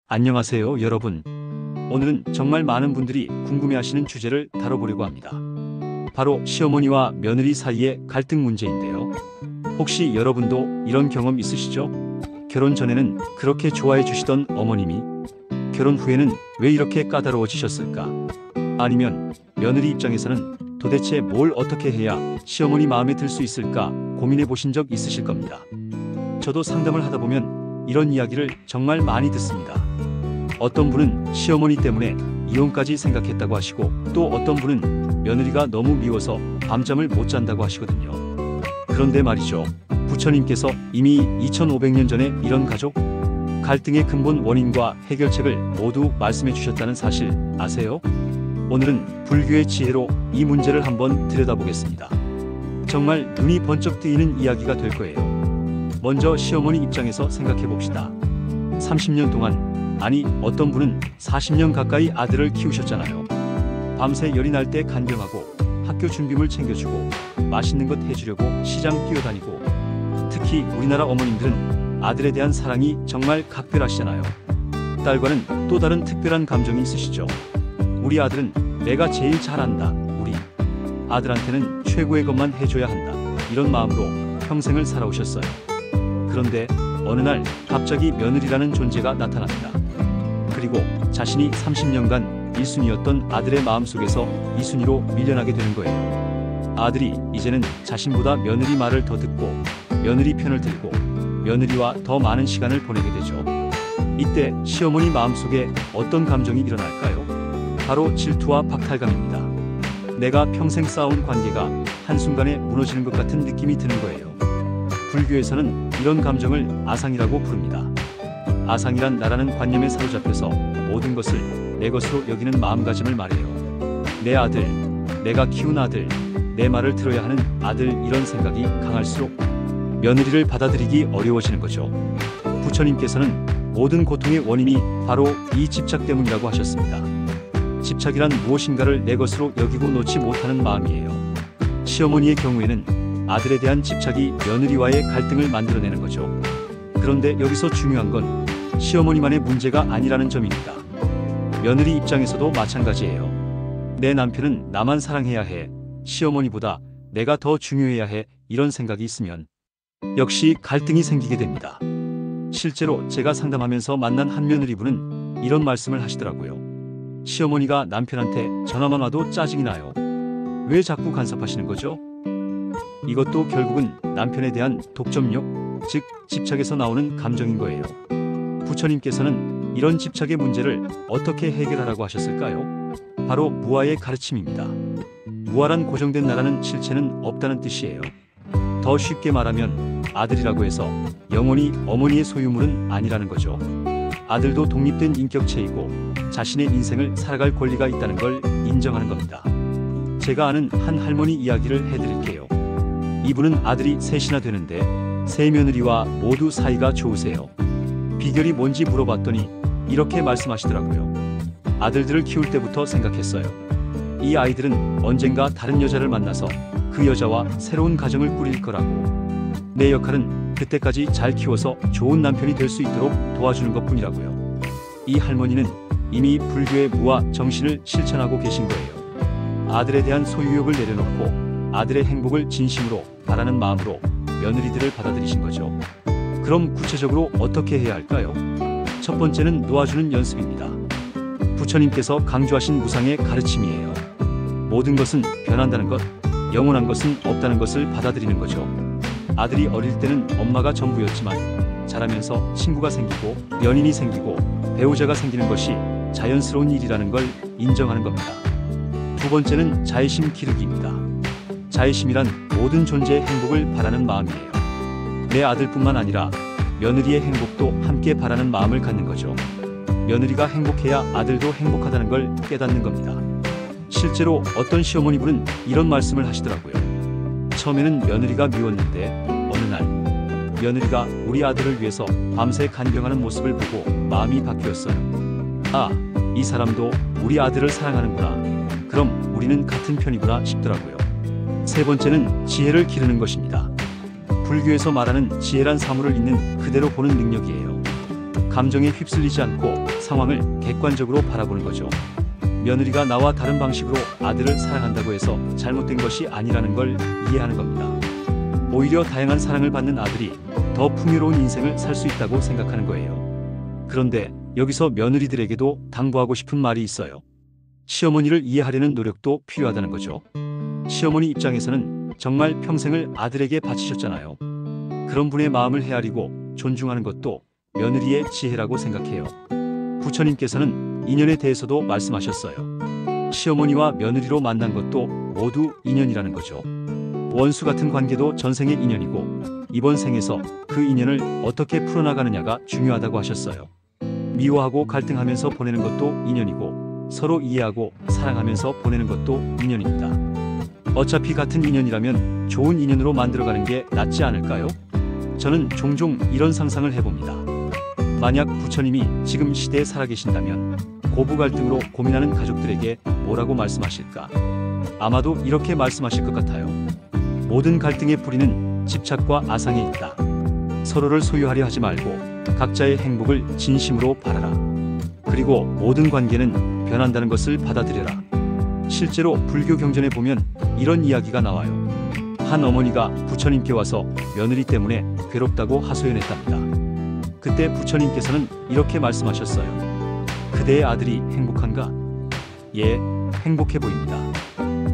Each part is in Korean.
안녕하세요, 여러분. 오늘은 정말 많은 분들이 궁금해하시는 주제를 다뤄보려고 합니다. 바로 시어머니와 며느리 사이의 갈등 문제인데요. 혹시 여러분도 이런 경험 있으시죠? 결혼 전에는 그렇게 좋아해 주시던 어머님이 결혼 후에는 왜 이렇게 까다로워지셨을까? 아니면 며느리 입장에서는 도대체 뭘 어떻게 해야 시어머니 마음에 들 수 있을까 고민해 보신 적 있으실 겁니다. 저도 상담을 하다 보면 이런 이야기를 정말 많이 듣습니다. 어떤 분은 시어머니 때문에 이혼까지 생각했다고 하시고, 또 어떤 분은 며느리가 너무 미워서 밤잠을 못 잔다고 하시거든요. 그런데 말이죠, 부처님께서 이미 2500년 전에 이런 가족 갈등의 근본 원인과 해결책을 모두 말씀해 주셨다는 사실 아세요? 오늘은 불교의 지혜로 이 문제를 한번 들여다보겠습니다. 정말 눈이 번쩍 뜨이는 이야기가 될 거예요. 먼저 시어머니 입장에서 생각해 봅시다. 30년 동안, 아니 어떤 분은 40년 가까이 아들을 키우셨잖아요. 밤새 열이 날 때 간병하고, 학교 준비물 챙겨주고, 맛있는 것 해주려고 시장 뛰어다니고, 특히 우리나라 어머님들은 아들에 대한 사랑이 정말 각별하시잖아요. 딸과는 또 다른 특별한 감정이 있으시죠. 우리 아들은 내가 제일 잘한다, 우리 아들한테는 최고의 것만 해줘야 한다, 이런 마음으로 평생을 살아오셨어요. 그런데 어느 날 갑자기 며느리라는 존재가 나타납니다. 그리고 자신이 30년간 1순위였던 아들의 마음속에서 2순위로 밀려나게 되는 거예요. 아들이 이제는 자신보다 며느리 말을 더 듣고, 며느리 편을 들고, 며느리와 더 많은 시간을 보내게 되죠. 이때 시어머니 마음속에 어떤 감정이 일어날까요? 바로 질투와 박탈감입니다. 내가 평생 쌓아온 관계가 한순간에 무너지는 것 같은 느낌이 드는 거예요. 불교에서는 이런 감정을 아상이라고 부릅니다. 아상이란 나라는 관념에 사로잡혀서 모든 것을 내 것으로 여기는 마음가짐을 말해요. 내 아들, 내가 키운 아들, 내 말을 들어야 하는 아들, 이런 생각이 강할수록 며느리를 받아들이기 어려워지는 거죠. 부처님께서는 모든 고통의 원인이 바로 이 집착 때문이라고 하셨습니다. 집착이란 무엇인가를 내 것으로 여기고 놓지 못하는 마음이에요. 시어머니의 경우에는 아들에 대한 집착이 며느리와의 갈등을 만들어내는 거죠. 그런데 여기서 중요한 건 시어머니만의 문제가 아니라는 점입니다. 며느리 입장에서도 마찬가지예요. 내 남편은 나만 사랑해야 해, 시어머니보다 내가 더 중요해야 해, 이런 생각이 있으면 역시 갈등이 생기게 됩니다. 실제로 제가 상담하면서 만난 한 며느리분은 이런 말씀을 하시더라고요. 시어머니가 남편한테 전화만 와도 짜증이 나요. 왜 자꾸 간섭하시는 거죠? 이것도 결국은 남편에 대한 독점욕, 즉 집착에서 나오는 감정인 거예요. 부처님께서는 이런 집착의 문제를 어떻게 해결하라고 하셨을까요? 바로 무아의 가르침입니다. 무아란 고정된 나라는 실체는 없다는 뜻이에요. 더 쉽게 말하면 아들이라고 해서 영원히 어머니의 소유물은 아니라는 거죠. 아들도 독립된 인격체이고 자신의 인생을 살아갈 권리가 있다는 걸 인정하는 겁니다. 제가 아는 한 할머니 이야기를 해드릴게요. 이분은 아들이 셋이나 되는데 세 며느리와 모두 사이가 좋으세요. 비결이 뭔지 물어봤더니 이렇게 말씀하시더라고요. 아들들을 키울 때부터 생각했어요. 이 아이들은 언젠가 다른 여자를 만나서 그 여자와 새로운 가정을 꾸릴 거라고. 내 역할은 그때까지 잘 키워서 좋은 남편이 될 수 있도록 도와주는 것뿐이라고요. 이 할머니는 이미 불교의 무아 정신을 실천하고 계신 거예요. 아들에 대한 소유욕을 내려놓고 아들의 행복을 진심으로 바라는 마음으로 며느리들을 받아들이신 거죠. 그럼 구체적으로 어떻게 해야 할까요? 첫 번째는 놓아주는 연습입니다. 부처님께서 강조하신 무상의 가르침이에요. 모든 것은 변한다는 것, 영원한 것은 없다는 것을 받아들이는 거죠. 아들이 어릴 때는 엄마가 전부였지만 자라면서 친구가 생기고 연인이 생기고 배우자가 생기는 것이 자연스러운 일이라는 걸 인정하는 겁니다. 두 번째는 자애심 기르기입니다. 자애심이란 모든 존재의 행복을 바라는 마음이에요. 내 아들뿐만 아니라 며느리의 행복도 함께 바라는 마음을 갖는 거죠. 며느리가 행복해야 아들도 행복하다는 걸 깨닫는 겁니다. 실제로 어떤 시어머니분은 이런 말씀을 하시더라고요. 처음에는 며느리가 미웠는데 어느 날 며느리가 우리 아들을 위해서 밤새 간병하는 모습을 보고 마음이 바뀌었어요. 아, 이 사람도 우리 아들을 사랑하는구나. 그럼 우리는 같은 편이구나 싶더라고요. 세 번째는 지혜를 기르는 것입니다. 불교에서 말하는 지혜란 사물을 있는 그대로 보는 능력이에요. 감정에 휩쓸리지 않고 상황을 객관적으로 바라보는 거죠. 며느리가 나와 다른 방식으로 아들을 사랑한다고 해서 잘못된 것이 아니라는 걸 이해하는 겁니다. 오히려 다양한 사랑을 받는 아들이 더 풍요로운 인생을 살 수 있다고 생각하는 거예요. 그런데 여기서 며느리들에게도 당부하고 싶은 말이 있어요. 시어머니를 이해하려는 노력도 필요하다는 거죠. 시어머니 입장에서는 정말 평생을 아들에게 바치셨잖아요. 그런 분의 마음을 헤아리고 존중하는 것도 며느리의 지혜라고 생각해요. 부처님께서는 인연에 대해서도 말씀하셨어요. 시어머니와 며느리로 만난 것도 모두 인연이라는 거죠. 원수 같은 관계도 전생의 인연이고 이번 생에서 그 인연을 어떻게 풀어나가느냐가 중요하다고 하셨어요. 미워하고 갈등하면서 보내는 것도 인연이고 서로 이해하고 사랑하면서 보내는 것도 인연입니다. 어차피 같은 인연이라면 좋은 인연으로 만들어가는 게 낫지 않을까요? 저는 종종 이런 상상을 해봅니다. 만약 부처님이 지금 시대에 살아계신다면 고부 갈등으로 고민하는 가족들에게 뭐라고 말씀하실까? 아마도 이렇게 말씀하실 것 같아요. 모든 갈등의 뿌리는 집착과 아상에 있다. 서로를 소유하려 하지 말고 각자의 행복을 진심으로 바라라. 그리고 모든 관계는 변한다는 것을 받아들여라. 실제로 불교 경전에 보면 이런 이야기가 나와요. 한 어머니가 부처님께 와서 며느리 때문에 괴롭다고 하소연했답니다. 그때 부처님께서는 이렇게 말씀하셨어요. 그대의 아들이 행복한가? 예, 행복해 보입니다.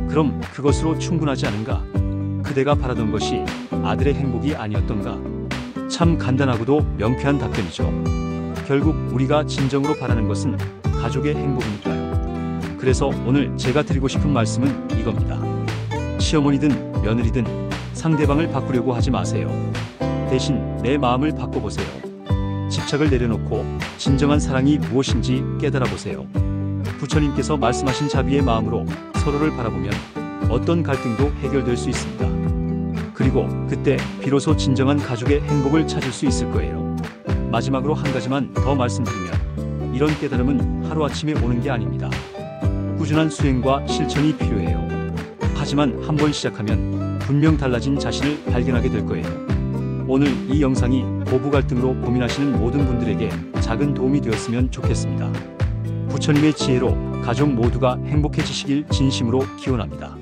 그럼 그것으로 충분하지 않은가? 그대가 바라던 것이 아들의 행복이 아니었던가? 참 간단하고도 명쾌한 답변이죠. 결국 우리가 진정으로 바라는 것은 가족의 행복이니까요. 그래서 오늘 제가 드리고 싶은 말씀은 이겁니다. 시어머니든 며느리든 상대방을 바꾸려고 하지 마세요. 대신 내 마음을 바꿔보세요. 집착을 내려놓고 진정한 사랑이 무엇인지 깨달아 보세요. 부처님께서 말씀하신 자비의 마음으로 서로를 바라보면 어떤 갈등도 해결될 수 있습니다. 그리고 그때 비로소 진정한 가족의 행복을 찾을 수 있을 거예요. 마지막으로 한 가지만 더 말씀드리면 이런 깨달음은 하루아침에 오는 게 아닙니다. 꾸준한 수행과 실천이 필요해요. 하지만 한번 시작하면 분명 달라진 자신을 발견하게 될 거예요. 오늘 이 영상이 고부 갈등으로 고민하시는 모든 분들에게 작은 도움이 되었으면 좋겠습니다. 부처님의 지혜로 가족 모두가 행복해지시길 진심으로 기원합니다.